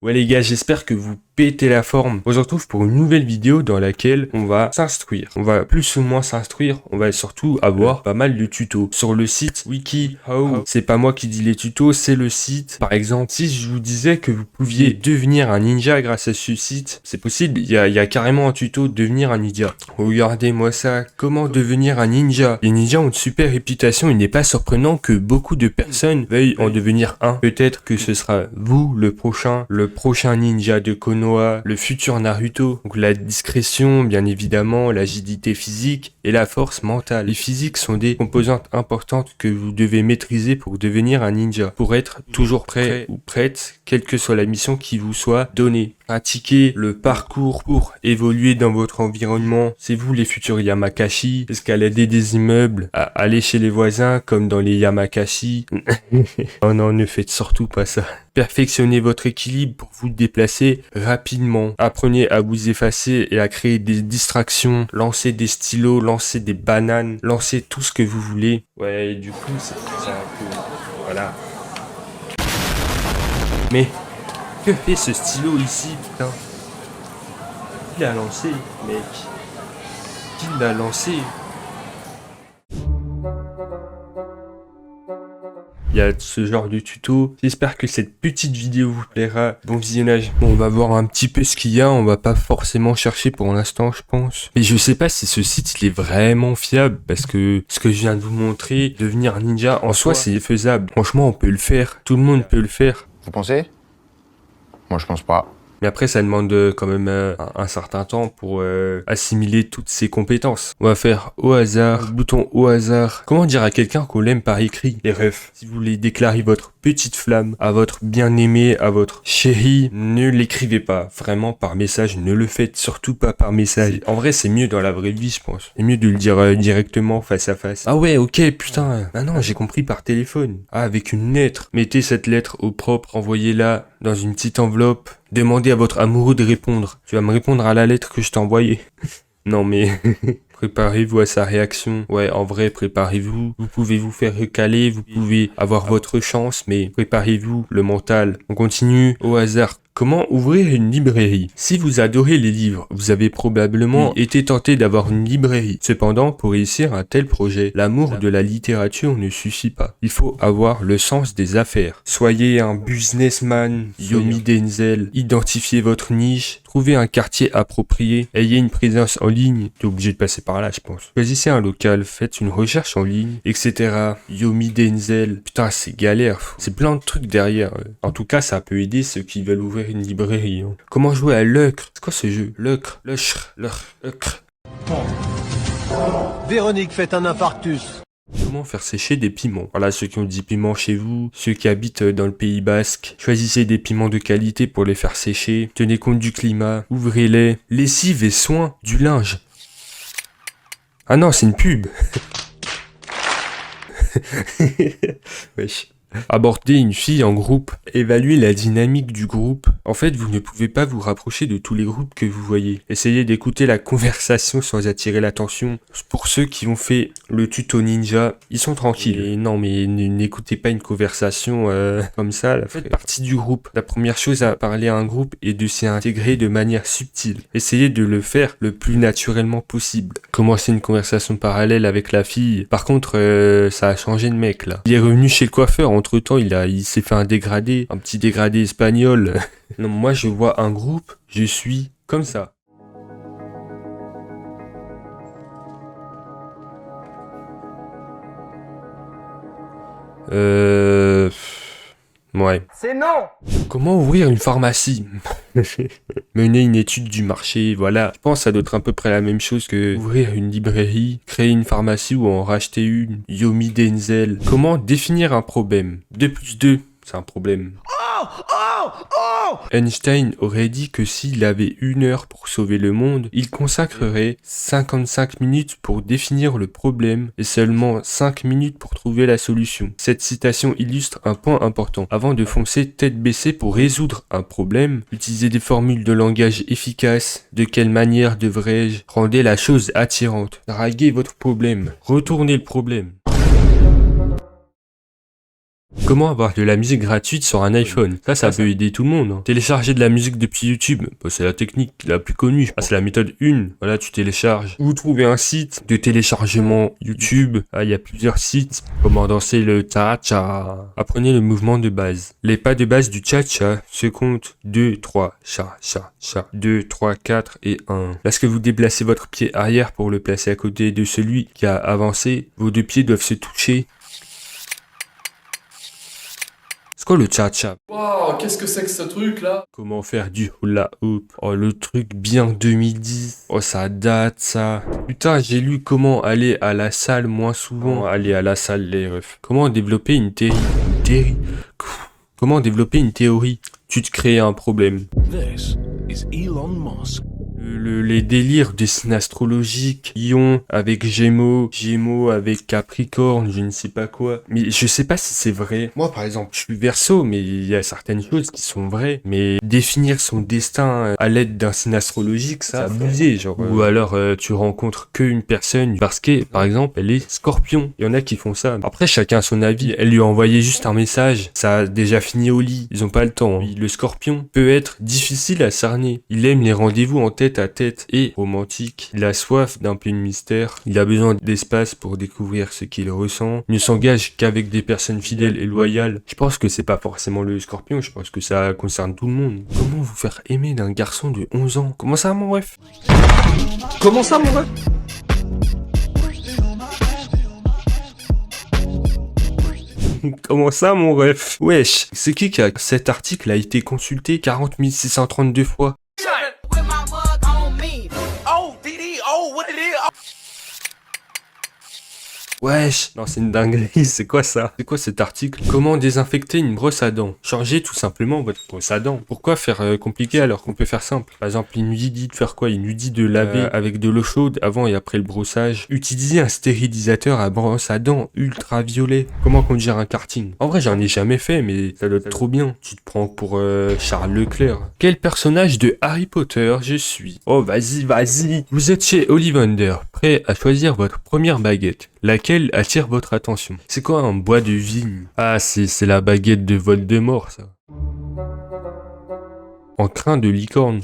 Ouais les gars, j'espère que vous pétez la forme. On se retrouve pour une nouvelle vidéo dans laquelle on va s'instruire. On va plus ou moins s'instruire, on va surtout avoir pas mal de tutos. Sur le site WikiHow, c'est pas moi qui dis les tutos, c'est le site. Par exemple, si je vous disais que vous pouviez devenir un ninja grâce à ce site, c'est possible, il y a carrément un tuto devenir un ninja. Regardez-moi ça, comment devenir un ninja. Les ninjas ont une super réputation, il n'est pas surprenant que beaucoup de personnes veuillent en devenir un. Peut-être que ce sera vous le prochain ninja de Konoha, le futur Naruto. Donc la discrétion, bien évidemment, l'agilité physique et la force mentale. Les physiques sont des composantes importantes que vous devez maîtriser pour devenir un ninja, pour être toujours prêt ou prête, quelle que soit la mission qui vous soit donnée. Pratiquez le parcours pour évoluer dans votre environnement. C'est vous les futurs Yamakasi. Escalader des immeubles, aller chez les voisins comme dans les Yamakasi. Oh non, ne faites surtout pas ça. Perfectionnez votre équilibre pour vous déplacer rapidement. Apprenez à vous effacer et à créer des distractions. Lancez des stylos, lancez des bananes, lancez tout ce que vous voulez. Ouais, et du coup, c'est un peu... Voilà. Mais... que fait ce stylo ici, putain? Qui l'a lancé, mec? Qui l'a lancé? Il y a ce genre de tuto. J'espère que cette petite vidéo vous plaira. Bon visionnage. Bon, on va voir un petit peu ce qu'il y a. On va pas forcément chercher pour l'instant, je pense. Mais je sais pas si ce site, il est vraiment fiable. Parce que ce que je viens de vous montrer, devenir ninja, en soi, c'est faisable. Franchement, on peut le faire. Tout le monde peut le faire. Vous pensez? Moi, je pense pas. Mais après, ça demande quand même un certain temps pour assimiler toutes ces compétences. On va faire au hasard, bouton au hasard. Comment dire à quelqu'un qu'on l'aime par écrit? Les refs, si vous voulez déclarer votre petite flamme à votre bien-aimé, à votre chéri, ne l'écrivez pas. Vraiment, par message, ne le faites surtout pas par message. En vrai, c'est mieux dans la vraie vie, je pense. C'est mieux de le dire directement, face à face. Ah ouais, ok, putain. Ah non, j'ai compris par téléphone. Ah, avec une lettre. Mettez cette lettre au propre, envoyez-la dans une petite enveloppe. Demandez à votre amoureux de répondre. Tu vas me répondre à la lettre que je t'ai envoyée. Non mais... préparez-vous à sa réaction. Ouais, en vrai, préparez-vous. Vous pouvez vous faire recaler, vous pouvez avoir votre chance, mais préparez-vous, le mental. On continue au hasard. Comment ouvrir une librairie? Si vous adorez les livres, vous avez probablement été tenté d'avoir une librairie. Cependant, pour réussir un tel projet, l'amour de la littérature ne suffit pas. Il faut avoir le sens des affaires. Soyez un businessman, Yomi Denzel. Identifiez votre niche. Trouvez un quartier approprié. Ayez une présence en ligne. T'es obligé de passer par là, je pense. Choisissez un local. Faites une recherche en ligne, etc. Yomi Denzel. Putain, c'est galère. C'est plein de trucs derrière. En tout cas, ça peut aider ceux qui veulent ouvrir une librairie. Comment jouer à l'ocre? C'est quoi ce jeu? L'ocre. L'ocre. Véronique fait un infarctus. Comment faire sécher des piments? Voilà, ceux qui ont des piments chez vous, ceux qui habitent dans le Pays Basque, choisissez des piments de qualité pour les faire sécher, tenez compte du climat, ouvrez-les, lessive et soin du linge. Ah non, c'est une pub. Wesh. Aborder une fille en groupe, évaluer la dynamique du groupe. En fait, vous ne pouvez pas vous rapprocher de tous les groupes que vous voyez. Essayez d'écouter la conversation sans attirer l'attention. Pour ceux qui ont fait le tuto ninja, ils sont tranquilles. Et non, mais n'écoutez pas une conversation comme ça. Là. Faites partie du groupe. La première chose à parler à un groupe est de s'y intégrer de manière subtile. Essayez de le faire le plus naturellement possible. Commencez une conversation parallèle avec la fille. Par contre, ça a changé de mec là. Il est revenu chez le coiffeur. Entre temps, il s'est fait un petit dégradé espagnol. Non, moi je vois un groupe, je suis comme ça. Ouais. C'est non. Comment ouvrir une pharmacie? Mener une étude du marché, voilà. Je pense que ça doit être à peu près la même chose que ouvrir une librairie, créer une pharmacie ou en racheter une. Yomi Denzel. Comment définir un problème? 2 plus 2, c'est un problème. Einstein aurait dit que s'il avait 1 heure pour sauver le monde, il consacrerait 55 minutes pour définir le problème et seulement 5 minutes pour trouver la solution. Cette citation illustre un point important. Avant de foncer tête baissée pour résoudre un problème, utilisez des formules de langage efficaces. De quelle manière devrais-je? Rendez la chose attirante. Draguez votre problème. Retournez le problème. Comment avoir de la musique gratuite sur un iPhone? Ça peut aider tout le monde. Hein. Télécharger de la musique depuis YouTube, bah, c'est la technique la plus connue. Ah, c'est la méthode 1. Voilà, tu télécharges. Vous trouvez un site de téléchargement YouTube. Ah, il y a plusieurs sites. Comment danser le cha-cha. Apprenez le mouvement de base. Les pas de base du cha-cha se comptent 2, 3, cha. 2, 3, 4 et 1. Lorsque vous déplacez votre pied arrière pour le placer à côté de celui qui a avancé, vos deux pieds doivent se toucher. C'est quoi le cha-cha? Waouh, qu'est-ce que c'est que ce truc là? Comment faire du hula hoop? Oh, le truc bien 2010. Oh, ça date, ça. Putain, j'ai lu comment aller à la salle moins souvent. Aller à la salle, les refs. Comment développer une théorie? Comment développer une théorie? Tu te crées un problème. This is Elon Musk. Les délires des signes astrologiques, Lion avec Gémeaux, Gémeaux avec Capricorne, je ne sais pas quoi. Mais je sais pas si c'est vrai. Moi, par exemple, je suis Verseau, mais il y a certaines choses qui sont vraies. Mais définir son destin à l'aide d'un signe astrologique, ça abusé, genre. Ou alors, tu rencontres qu'une personne parce que, par exemple, elle est Scorpion. Il y en a qui font ça. Après, chacun a son avis. Elle lui a envoyé juste un message. Ça a déjà fini au lit. Ils ont pas le temps. Hein. Le Scorpion peut être difficile à cerner. Il aime les rendez-vous en tête à tête et romantique. Il a soif d'un peu de mystère. Il a besoin d'espace pour découvrir ce qu'il ressent. Il ne s'engage qu'avec des personnes fidèles et loyales. Je pense que c'est pas forcément le Scorpion, je pense que ça concerne tout le monde. Comment vous faire aimer d'un garçon de 11 ans? Comment ça, mon ref? Comment ça, mon ref? Comment ça, mon ref? Wesh, c'est qui a... Cet article a été consulté 40 632 fois. Wesh, non c'est une dinguerie, c'est quoi ça? C'est quoi cet article? Comment désinfecter une brosse à dents? Changez tout simplement votre brosse à dents. Pourquoi faire compliqué alors qu'on peut faire simple? Par exemple, il nous dit de faire quoi? Il nous dit de laver avec de l'eau chaude avant et après le brossage. Utilisez un stérilisateur à brosse à dents ultraviolet. Comment conduire un karting? En vrai, j'en ai jamais fait, mais ça doit être trop bien. Tu te prends pour Charles Leclerc. Quel personnage de Harry Potter je suis? Oh, vas-y. Vous êtes chez Ollivander, prêt à choisir votre première baguette. Laquelle attire votre attention? C'est quoi un bois de vigne? Ah, c'est la baguette de Voldemort, ça. En crin de licorne.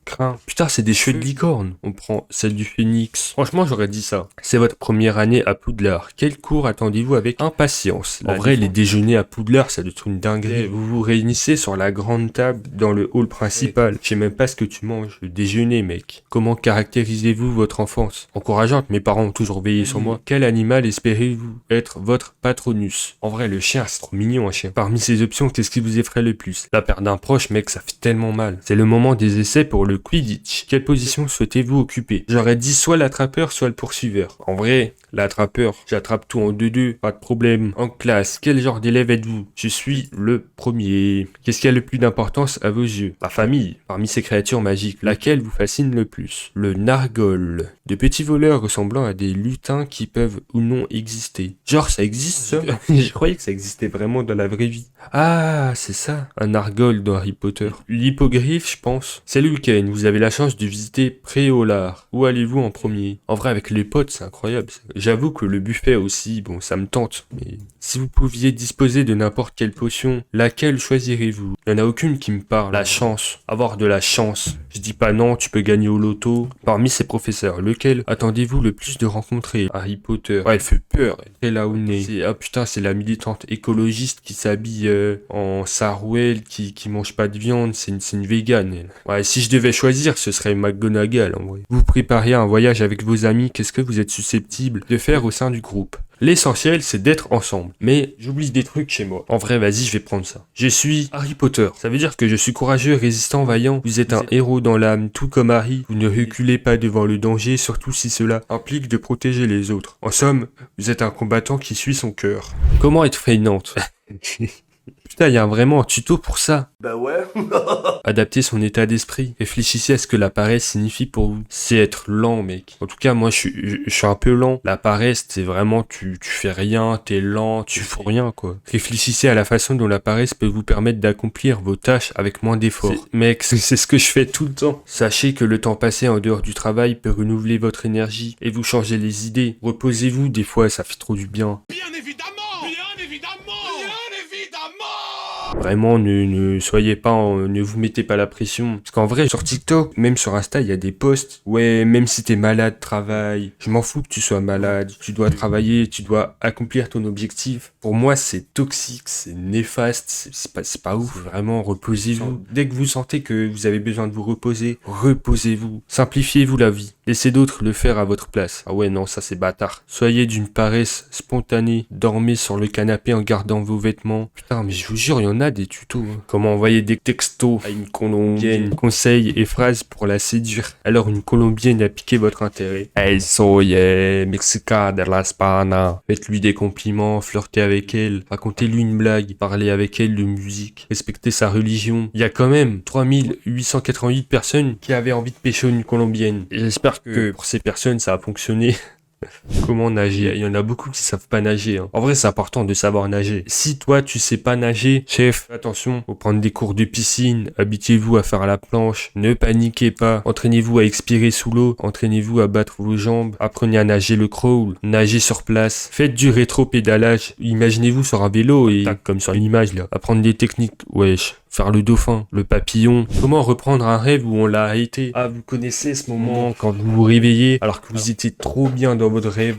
Crin. Putain, c'est des cheveux de licorne. On prend celle du phénix. Franchement, j'aurais dit ça. C'est votre première année à Poudlard. Quel cours attendez-vous avec impatience? En vrai, les déjeuners à Poudlard, ça doit être une dinguerie. Vous vous réunissez sur la grande table dans le hall principal. Je sais même pas ce que tu manges. Le déjeuner, mec. Comment caractérisez-vous votre enfance? Encourageante, mes parents ont toujours veillé sur moi. Quel animal espérez-vous être votre patronus? En vrai, le chien, c'est trop mignon, un chien. Parmi ces options, qu'est-ce qui vous effraie le plus? La perte d'un proche, mec, ça fait tellement mal. C'est le moment des essais pour le Quidditch. Quelle position souhaitez-vous occuper? J'aurais dit soit l'attrapeur, soit le poursuiveur. En vrai, l'attrapeur, j'attrape tout en 2-2, pas de problème. En classe, quel genre d'élève êtes-vous? Je suis le premier. Qu'est-ce qui a le plus d'importance à vos yeux? La famille. Parmi ces créatures magiques, laquelle vous fascine le plus? Le nargol. De petits voleurs ressemblant à des lutins qui peuvent ou non exister. Genre, ça existe ça? Je croyais que ça existait vraiment dans la vraie vie. Ah, c'est ça, un nargol dans Harry Potter. L'hippogriffe, je pense. C'est le week-end, vous avez la chance de visiter Préolard. Où allez-vous en premier? En vrai, avec les potes, c'est incroyable. J'avoue que le buffet aussi, bon, ça me tente. Mais si vous pouviez disposer de n'importe quelle potion, laquelle choisirez-vous? Il n'y en a aucune qui me parle. La chance. Avoir de la chance. Je dis pas non, tu peux gagner au loto. Parmi ces professeurs, lequel attendez-vous le plus de rencontrer? Harry Potter. Ouais, elle fait peur. Elle a au nez. Ah putain, c'est la militante écologiste qui s'habille en sarouel, qui mange pas de viande. C'est une végane, elle. Ouais, si je devais choisir, ce serait McGonagall, en vrai. Vous préparez un voyage avec vos amis, qu'est-ce que vous êtes susceptible de faire au sein du groupe? L'essentiel, c'est d'être ensemble. Mais j'oublie des trucs chez moi. En vrai, vas-y, je vais prendre ça. Je suis Harry Potter. Ça veut dire que je suis courageux, résistant, vaillant. Vous êtes un héros dans l'âme, tout comme Harry. Vous ne reculez pas devant le danger, surtout si cela implique de protéger les autres. En somme, vous êtes un combattant qui suit son cœur. Comment être feignante? Putain, il y a vraiment un tuto pour ça. Bah ouais. Adapter son état d'esprit. Réfléchissez à ce que la paresse signifie pour vous. C'est être lent, mec. En tout cas, moi, je suis un peu lent. La paresse, c'est vraiment, tu fais rien, t'es lent, tu fous rien, quoi. Réfléchissez à la façon dont la paresse peut vous permettre d'accomplir vos tâches avec moins d'efforts. Mec, c'est ce que je fais tout le temps. Sachez que le temps passé en dehors du travail peut renouveler votre énergie et vous changer les idées. Reposez-vous, des fois, ça fait trop du bien. Bien évidemment. Bien évidemment. Bien évidemment. Vraiment, ne soyez pas, ne vous mettez pas la pression. Parce qu'en vrai, sur TikTok, même sur Insta, il y a des posts. Ouais, même si t'es malade, travaille. Je m'en fous que tu sois malade. Tu dois travailler, tu dois accomplir ton objectif. Pour moi, c'est toxique, c'est néfaste, c'est pas ouf. Vraiment, reposez-vous. Dès que vous sentez que vous avez besoin de vous reposer, reposez-vous. Simplifiez-vous la vie. Laissez d'autres le faire à votre place. Ah ouais, non, ça c'est bâtard. Soyez d'une paresse spontanée. Dormez sur le canapé en gardant vos vêtements. Putain, mais je vous jure, il y en a des tutos. Comment envoyer des textos à une colombienne. Conseils et phrases pour la séduire. Alors une colombienne a piqué votre intérêt. Hey, soy mexica de la Spana. Faites-lui des compliments, flirtez avec elle. Racontez-lui une blague. Parlez avec elle de musique. Respectez sa religion. Il y a quand même 3888 personnes qui avaient envie de pécho une colombienne. Et j'espère que pour ces personnes, ça a fonctionné. Comment nager? Il y en a beaucoup qui savent pas nager. En vrai, c'est important de savoir nager. Si toi, tu sais pas nager, chef, attention, faut prendre des cours de piscine, habituez-vous à faire la planche, ne paniquez pas, entraînez-vous à expirer sous l'eau, entraînez-vous à battre vos jambes, apprenez à nager le crawl, nagez sur place, faites du rétro-pédalage, imaginez-vous sur un vélo et, tac, comme sur l'image là, apprendre des techniques, wesh. Faire le dauphin, le papillon. Comment reprendre un rêve où on l'a arrêté? Ah, vous connaissez ce moment quand vous vous réveillez alors que vous étiez trop bien dans votre rêve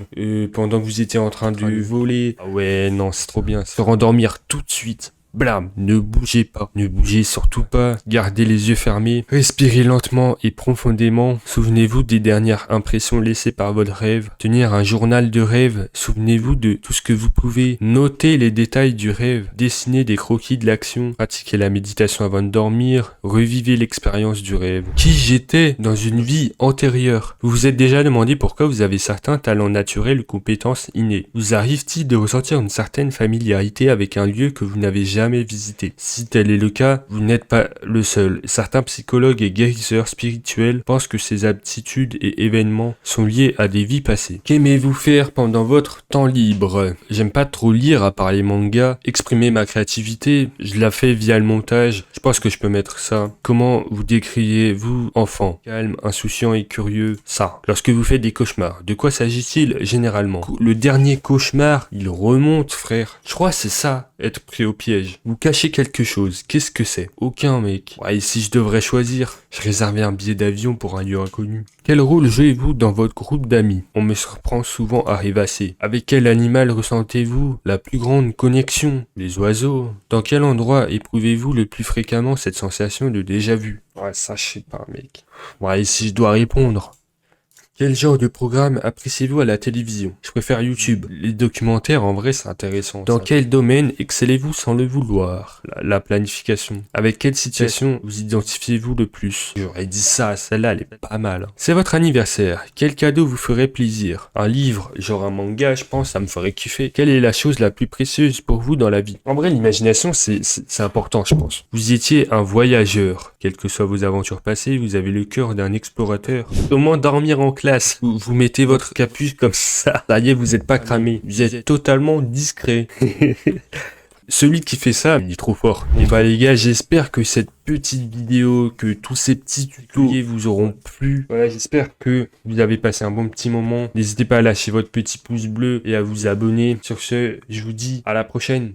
pendant que vous étiez en train de voler. Ah ouais, non, c'est trop bien. Se rendormir tout de suite. Blam, ne bougez pas, ne bougez surtout pas, gardez les yeux fermés, respirez lentement et profondément, souvenez-vous des dernières impressions laissées par votre rêve, tenir un journal de rêve, souvenez-vous de tout ce que vous pouvez, notez les détails du rêve, dessinez des croquis de l'action, pratiquez la méditation avant de dormir, revivez l'expérience du rêve. Qui j'étais dans une vie antérieure? Vous vous êtes déjà demandé pourquoi vous avez certains talents naturels ou compétences innées? Vous arrive-t-il de ressentir une certaine familiarité avec un lieu que vous n'avez jamais visité? Si tel est le cas, vous n'êtes pas le seul. Certains psychologues et guérisseurs spirituels pensent que ces aptitudes et événements sont liés à des vies passées. Qu'aimez-vous faire pendant votre temps libre? J'aime pas trop lire à part les mangas. Exprimer ma créativité, je la fais via le montage. Je pense que je peux mettre ça. Comment vous décririez-vous enfant? Calme, insouciant et curieux. Ça. Lorsque vous faites des cauchemars, de quoi s'agit-il généralement? Le dernier cauchemar, il remonte, frère. Je crois que c'est ça, être pris au piège. Vous cachez quelque chose. Qu'est-ce que c'est? Aucun, mec. Ouais, et si je devrais choisir, je réservais un billet d'avion pour un lieu inconnu. Quel rôle jouez-vous dans votre groupe d'amis? On me surprend souvent à rêvasser. Avec quel animal ressentez-vous la plus grande connexion? Les oiseaux. Dans quel endroit éprouvez-vous le plus fréquemment cette sensation de déjà-vu? Ouais, ça, je sais pas, mec. Ouais, et si je dois répondre? Quel genre de programme appréciez-vous à la télévision? Je préfère YouTube. Les documentaires, en vrai, c'est intéressant. Dans quel domaine excellez-vous sans le vouloir? La planification. Avec quelle situation vous identifiez-vous le plus? J'aurais dit ça, celle-là, elle est pas mal. C'est votre anniversaire. Quel cadeau vous ferait plaisir? Un livre, genre un manga, je pense, ça me ferait kiffer. Quelle est la chose la plus précieuse pour vous dans la vie? En vrai, l'imagination, c'est important, je pense. Vous étiez un voyageur. Quelles que soient vos aventures passées, vous avez le cœur d'un explorateur. Comment dormir en classe? Vous mettez votre capuche comme ça. Ça y est, vous êtes pas cramé. Vous êtes totalement discret. Celui qui fait ça, il est trop fort. Et bah les gars, j'espère que cette petite vidéo, que tous ces petits tutos vous auront plu. Voilà, j'espère que vous avez passé un bon petit moment. N'hésitez pas à lâcher votre petit pouce bleu et à vous abonner. Sur ce, je vous dis à la prochaine.